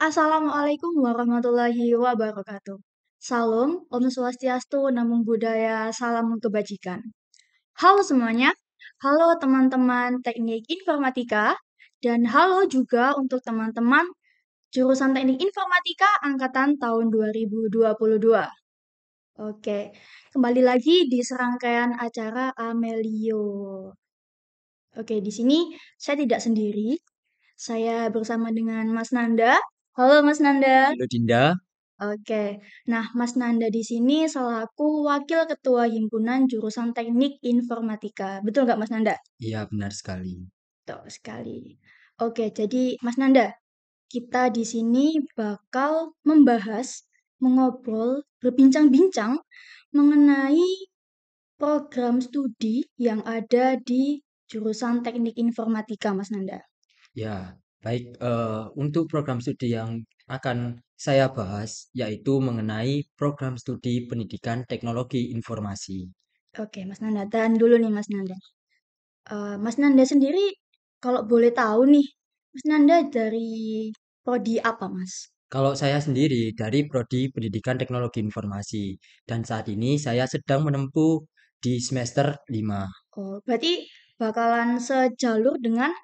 Assalamualaikum warahmatullahi wabarakatuh. Salam, Om Swastiastu, Namo Buddhaya, Salam Kebajikan. Halo semuanya, halo teman-teman Teknik Informatika, dan halo juga untuk teman-teman jurusan Teknik Informatika angkatan tahun 2022. Oke, kembali lagi di serangkaian acara Amelio. Oke, di sini saya tidak sendiri, saya bersama dengan Mas Nanda. Halo Mas Nanda. Halo Dinda, Oke, nah Mas Nanda di sini selaku Wakil Ketua Himpunan Jurusan Teknik Informatika. Betul nggak Mas Nanda? iya benar sekali. Betul sekali. Oke, jadi Mas Nanda, kita di sini bakal membahas, mengobrol, berbincang-bincang mengenai program studi yang ada di jurusan Teknik Informatika, Mas Nanda. Ya, baik. Untuk program studi yang akan saya bahas yaitu mengenai program studi Pendidikan Teknologi Informasi. Oke, Mas Nanda, tahan dulu nih Mas Nanda. Mas Nanda sendiri kalau boleh tahu nih, Mas Nanda dari prodi apa, Mas? Kalau saya sendiri dari Prodi Pendidikan Teknologi Informasi dan saat ini saya sedang menempuh di semester 5. Oh, berarti bakalan sejalur dengan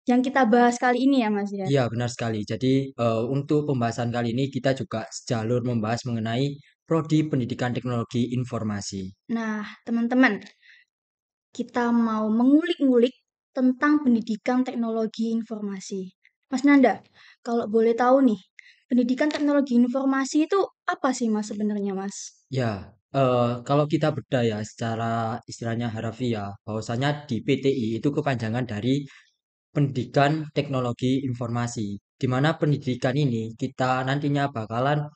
yang kita bahas kali ini ya, Mas ya? Iya, benar sekali. Jadi, untuk pembahasan kali ini kita juga sejalur membahas mengenai Prodi Pendidikan Teknologi Informasi. Nah, teman-teman, kita mau mengulik-ngulik tentang pendidikan teknologi informasi. Mas Nanda, kalau boleh tahu nih, pendidikan teknologi informasi itu apa sih, Mas, sebenarnya, Mas? Ya, kalau kita bedah ya secara istilahnya harafiah, bahwasanya di PTI itu kepanjangan dari Pendidikan Teknologi Informasi, di mana pendidikan ini kita nantinya bakalan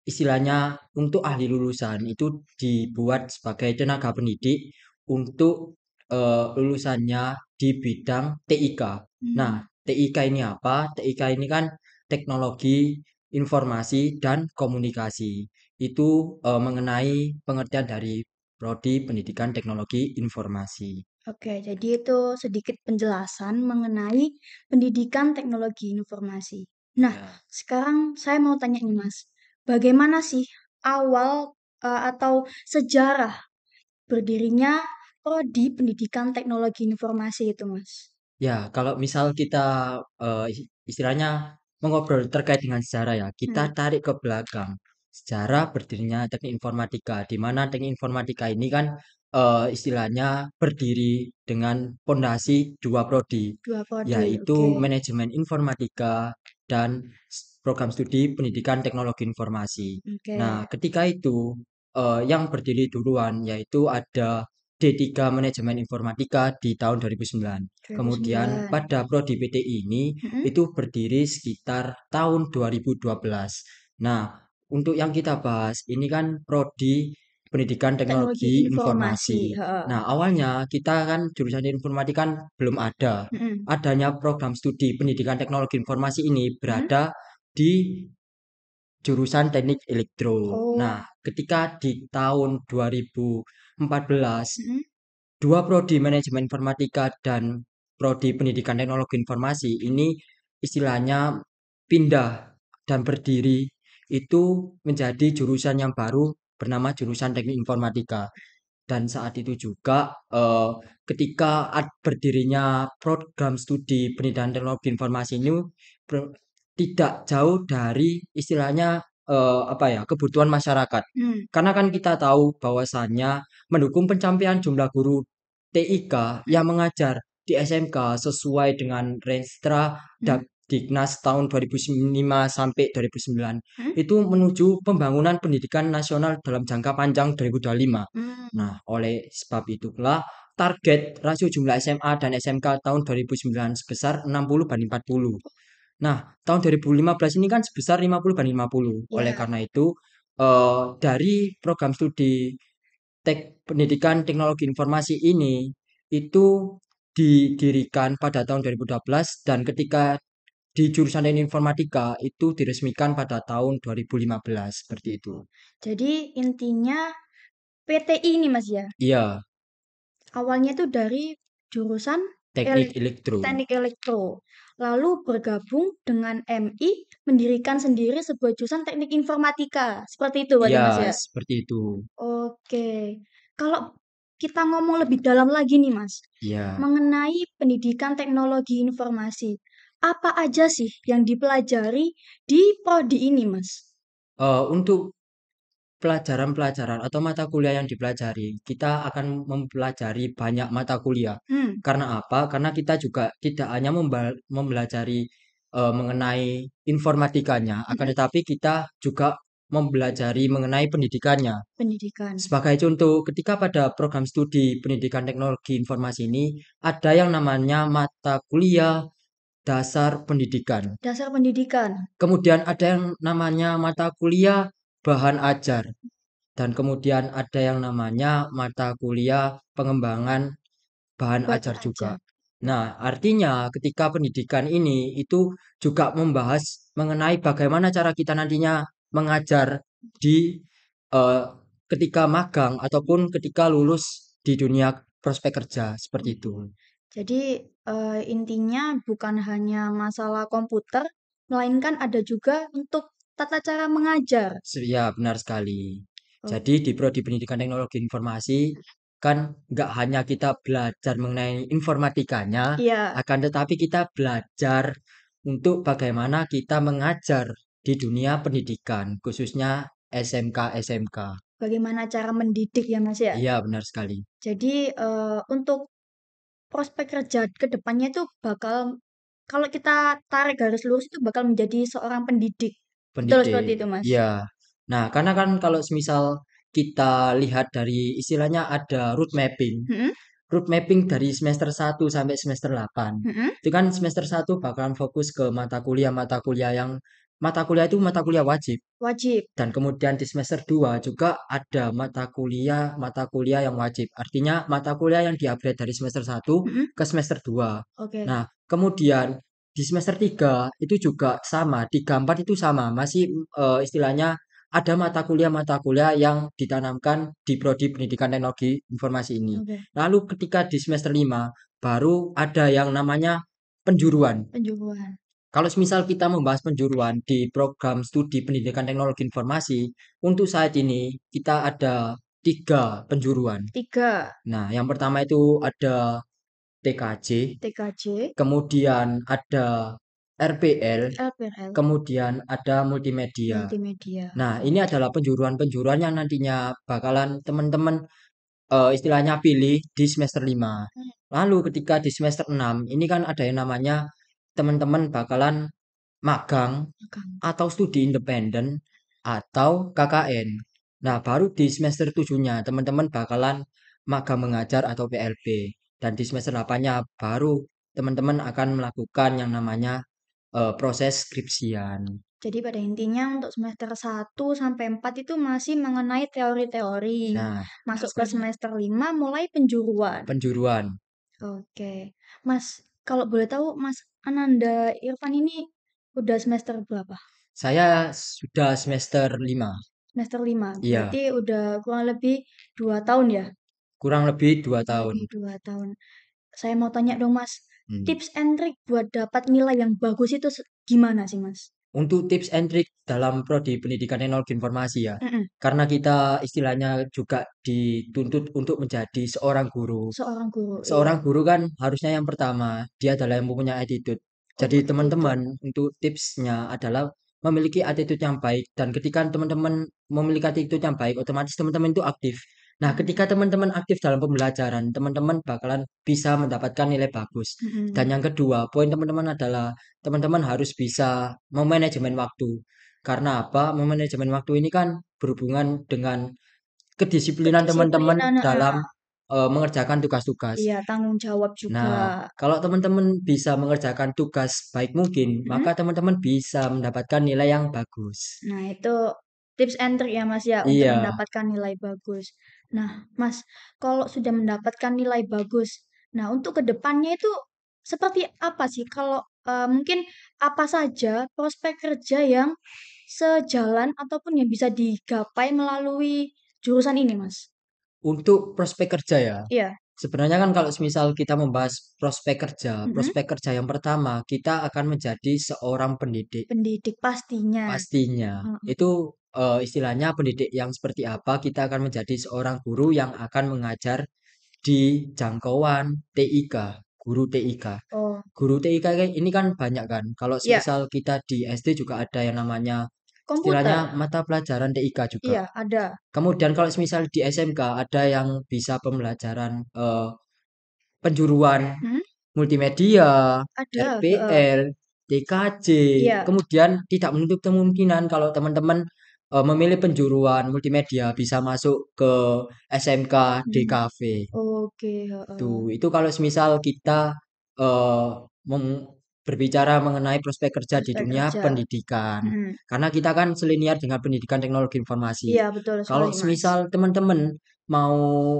istilahnya untuk ahli lulusan itu dibuat sebagai tenaga pendidik untuk lulusannya di bidang TIK. Nah, Hmm. TIK ini apa? TIK ini kan teknologi informasi dan komunikasi. Itu mengenai pengertian dari prodi Pendidikan Teknologi Informasi. Oke, jadi itu sedikit penjelasan mengenai pendidikan teknologi informasi. Nah, Ya. sekarang saya mau tanya nih Mas, bagaimana sih awal atau sejarah berdirinya prodi pendidikan teknologi informasi itu Mas? Ya, kalau misal kita istilahnya mengobrol terkait dengan sejarah ya, kita Hmm. tarik ke belakang. Sejarah berdirinya teknik informatika, di mana teknik informatika ini kan istilahnya berdiri dengan pondasi dua prodi, Dua prodi, yaitu oke. manajemen informatika dan program studi pendidikan teknologi informasi. Nah, Oke, ketika itu yang berdiri duluan yaitu ada D3 Manajemen Informatika di tahun 2009. Kemudian 2009. pada prodi PTI ini Mm-mm. itu berdiri sekitar tahun 2012. Nah, untuk yang kita bahas ini kan prodi Pendidikan Teknologi Teknologi informasi, Informasi. heeh. Nah, awalnya kita kan jurusan informatika kan belum ada. Mm-mm. Adanya program studi Pendidikan Teknologi Informasi ini Mm-mm. berada di jurusan Teknik Elektro. Nah, Oh, ketika di tahun 2014 mm-mm. dua prodi manajemen informatika dan prodi pendidikan teknologi informasi ini istilahnya pindah dan berdiri itu menjadi jurusan yang baru bernama jurusan teknik informatika. Dan saat itu juga ketika berdirinya program studi pendidikan teknologi informasi ini tidak jauh dari istilahnya apa ya kebutuhan masyarakat. Hmm. Karena kan kita tahu bahwasannya mendukung pencapaian jumlah guru TIK yang mengajar di SMK sesuai dengan Renstra Hmm. Diknas tahun 2005 sampai 2009 Hmm. itu menuju pembangunan pendidikan nasional dalam jangka panjang 2025. Hmm. Nah, oleh sebab itulah target rasio jumlah SMA dan SMK tahun 2009 sebesar 60 banding 40. Nah, tahun 2015 ini kan sebesar 50 banding 50. Oleh Ya, karena itu, dari program studi Pendidikan Teknologi Informasi ini itu didirikan pada tahun 2012 dan ketika di jurusan Teknik Informatika itu diresmikan pada tahun 2015 seperti itu. jadi intinya PTI ini Mas ya, Iya, awalnya tuh dari jurusan? Teknik Elek elektro. Teknik Elektro. Lalu bergabung dengan MI mendirikan sendiri sebuah jurusan Teknik Informatika. Seperti itu berarti Iya, Mas ya? seperti itu. Oke. Kalau kita ngomong lebih dalam lagi nih Mas, Iya. mengenai pendidikan teknologi informasi. Apa aja sih yang dipelajari di prodi ini Mas? Untuk pelajaran-pelajaran atau mata kuliah yang dipelajari, kita akan mempelajari banyak mata kuliah. Hmm, Karena apa? Karena kita juga tidak hanya mempelajari mengenai informatikanya, akan mm-mm, tetapi kita juga mempelajari mengenai pendidikannya. pendidikan. Sebagai contoh, ketika pada program studi pendidikan teknologi informasi ini, ada yang namanya mata kuliah dasar pendidikan. Dasar pendidikan. Kemudian ada yang namanya mata kuliah bahan ajar. Dan kemudian ada yang namanya mata kuliah pengembangan bahan Baca ajar juga. aja. Nah, artinya ketika pendidikan ini itu juga membahas mengenai bagaimana cara kita nantinya mengajar di eh, ketika magang ataupun ketika lulus di dunia prospek kerja seperti itu. Jadi, intinya bukan hanya masalah komputer, melainkan ada juga untuk tata cara mengajar. Ya, benar sekali. Oh, Jadi di Prodi Pendidikan Teknologi Informasi kan nggak hanya kita belajar mengenai informatikanya, iya, akan tetapi kita belajar untuk bagaimana kita mengajar di dunia pendidikan, khususnya SMK SMK. bagaimana cara mendidik ya, Mas, ya? Iya, benar sekali. Jadi, untuk prospek kerja ke depannya itu bakal kalau kita tarik garis lurus itu bakal menjadi seorang pendidik. Betul seperti Pendidik. itu, Mas? Iya. Nah, karena kan kalau semisal kita lihat dari istilahnya ada route mapping. Mhm Route mapping dari semester 1 sampai semester 8. mhm, Itu kan semester 1 bakalan fokus ke mata kuliah yang mata kuliah itu mata kuliah wajib. wajib. Dan kemudian di semester 2 juga ada mata kuliah yang wajib. Artinya mata kuliah yang di-upgrade dari semester 1 Mhm, ke semester 2. oke. Nah, kemudian di semester 3 itu juga sama, 3 4 itu sama, masih istilahnya ada mata kuliah yang ditanamkan di prodi Pendidikan Teknologi Informasi ini. Oke, Lalu ketika di semester 5 baru ada yang namanya penjuruan. penjuruan. Kalau semisal kita membahas penjuruan di program studi pendidikan teknologi informasi, untuk saat ini kita ada 3 penjuruan. 3, Nah, yang pertama itu ada TKJ, TKJ, kemudian ada RPL, LPRL, kemudian ada multimedia. multimedia. Nah, ini Oke. adalah penjuruan-penjuruan yang nantinya bakalan teman-teman istilahnya pilih di semester 5. Hmm, Lalu ketika di semester 6, ini kan ada yang namanya teman-teman bakalan magang magang. atau studi independen atau KKN. Nah, baru di semester 7-nya teman-teman bakalan magang mengajar atau PLB. Dan di semester 8-nya baru teman-teman akan melakukan yang namanya proses skripsian. Jadi pada intinya untuk semester 1 sampai 4 itu masih mengenai teori-teori. Nah, Masuk ke semester 5 mulai penjuruan. penjuruan. Oke. Mas, kalau boleh tahu Mas Ananda Irfan ini udah semester berapa? Saya sudah semester 5. Semester 5. Iya, Berarti udah kurang lebih 2 tahun ya? kurang lebih 2 Kurang tahun. lebih 2 tahun. Saya mau tanya dong Mas, Hmm. tips and trick buat dapat nilai yang bagus itu gimana sih Mas? Untuk tips and trick dalam prodi pendidikan teknologi informasi ya, Mm-mm. karena kita istilahnya juga dituntut untuk menjadi seorang guru. Seorang guru, iya. Seorang guru kan harusnya yang pertama, dia adalah yang mempunyai attitude. Oh, Jadi attitude. teman-teman untuk tipsnya adalah memiliki attitude yang baik. Dan ketika teman-teman memiliki attitude yang baik, otomatis teman-teman itu aktif. Nah, ketika teman-teman aktif dalam pembelajaran, teman-teman bakalan bisa mendapatkan nilai bagus. Dan Mm-mm. yang kedua, poin teman-teman adalah teman-teman harus bisa memanajemen waktu. Karena apa? Memanajemen waktu ini kan berhubungan dengan kedisiplinan teman-teman Kedisiplinan, dalam mengerjakan tugas-tugas. iya, tanggung jawab juga. Nah, kalau teman-teman bisa mengerjakan tugas baik mungkin, Mm. maka teman-teman bisa mendapatkan nilai yang bagus. Nah, itu tips and trick ya, Mas, ya, untuk Iya, mendapatkan nilai bagus. Nah, Mas, kalau sudah mendapatkan nilai bagus, nah untuk kedepannya itu seperti apa sih? Kalau mungkin apa saja prospek kerja yang sejalan ataupun yang bisa digapai melalui jurusan ini, Mas? untuk prospek kerja ya. Iya. Sebenarnya kan kalau semisal kita membahas Mhm. prospek kerja yang pertama kita akan menjadi seorang pendidik. Pendidik pastinya. Pastinya. Heeh. Itu, istilahnya pendidik yang seperti apa, kita akan menjadi seorang guru yang akan mengajar di jangkauan TIK, guru TIK. Oh, Guru TIK ini kan banyak kan, kalau iya, semisal kita di SD juga ada yang namanya komputer. istilahnya mata pelajaran TIK juga. Iya, ada. Kemudian kalau semisal di SMK ada yang bisa pembelajaran, penjuruan Mhm, multimedia, ada, heeh. RPL, TKJ, Iya. kemudian tidak menutup kemungkinan kalau teman-teman, memilih penjuruan multimedia bisa masuk ke SMK Mhm. DKV. Oke, heeh. Itu kalau semisal kita, eee, meng berbicara mengenai prospek kerja di Prospek dunia kerja. pendidikan. Mhm. Karena kita kan selinier dengan pendidikan teknologi informasi. Iya, betul Kalau sekali, Mas. semisal teman-teman mau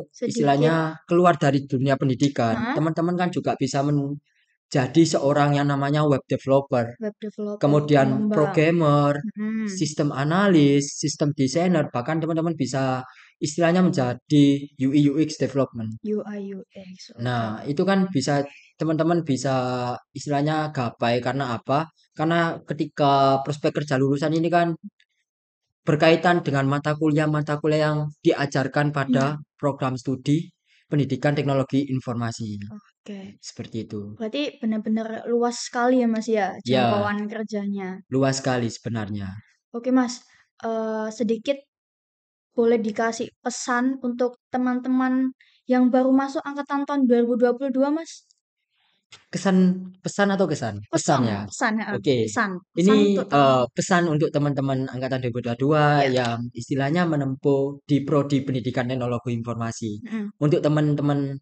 Sedikit istilahnya keluar dari dunia pendidikan, heeh, teman-teman kan juga bisa menjadi seorang yang namanya web developer, web developer, kemudian pengembang. programmer, Mhm. sistem analis, sistem desainer, bahkan teman-teman bisa istilahnya menjadi UI UX development. UI UX, Nah, oke. itu kan bisa teman-teman bisa istilahnya gapai karena apa? Karena ketika prospek kerja lulusan ini kan berkaitan dengan mata kuliah yang diajarkan pada Mhm. program studi pendidikan teknologi informasi. Oke. Seperti itu. Berarti benar-benar luas sekali ya, Mas, ya, Ya, jangkauan kerjanya. luas sekali sebenarnya. Oke, Mas, sedikit boleh dikasih pesan untuk teman-teman yang baru masuk angkatan tahun 2022, Mas? Kesan pesan atau kesan? Pesan Pesan ya. pesan, heeh, Oke. pesan Ini pesan untuk teman pesan untuk teman-teman angkatan 2022 ya, yang istilahnya menempuh di prodi pendidikan teknologi informasi. mhm, Untuk teman-teman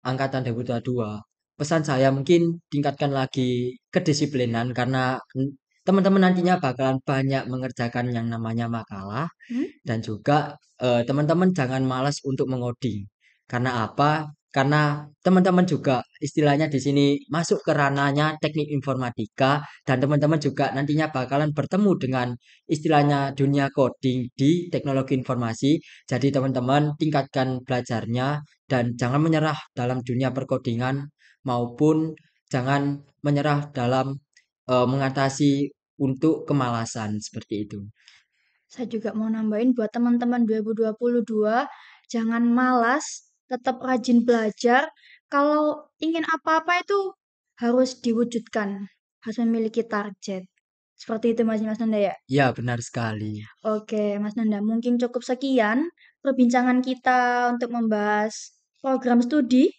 angkatan 2022, pesan saya mungkin tingkatkan lagi kedisiplinan karena teman-teman nantinya bakalan banyak mengerjakan yang namanya makalah mhm, dan juga, teman-teman jangan malas untuk mengoding. Karena apa? Karena teman-teman juga istilahnya di sini masuk ke ranahnya teknik informatika dan teman-teman juga nantinya bakalan bertemu dengan istilahnya dunia coding di teknologi informasi. Jadi teman-teman tingkatkan belajarnya dan jangan menyerah dalam dunia perkodingan maupun jangan menyerah dalam, mengatasi untuk kemalasan, seperti itu. saya juga mau nambahin buat teman-teman 2022, jangan malas, tetap rajin belajar, kalau ingin apa-apa itu harus diwujudkan, harus memiliki target. Seperti itu Mas Nanda ya? Ya, benar sekali. Oke Mas Nanda, mungkin cukup sekian perbincangan kita untuk membahas program studi.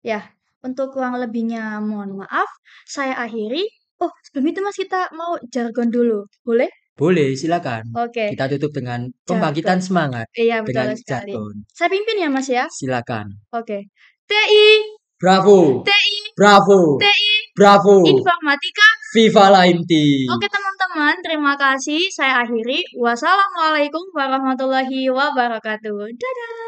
Ya, untuk kurang lebihnya mohon maaf. Saya akhiri. Oh, sebelum itu Mas kita mau jargon dulu. Boleh? Boleh, silakan. Oke, Kita tutup dengan pembangkitan jargon. semangat Iya, betul dengan sekali. jargon. Saya pimpin ya Mas ya. Silakan. Oke. TI, Bravo, TI, bravo, TI, bravo. Informatika. Viva la Inti. Oke teman-teman, terima kasih. Saya akhiri. Wassalamualaikum warahmatullahi wabarakatuh. Dadah.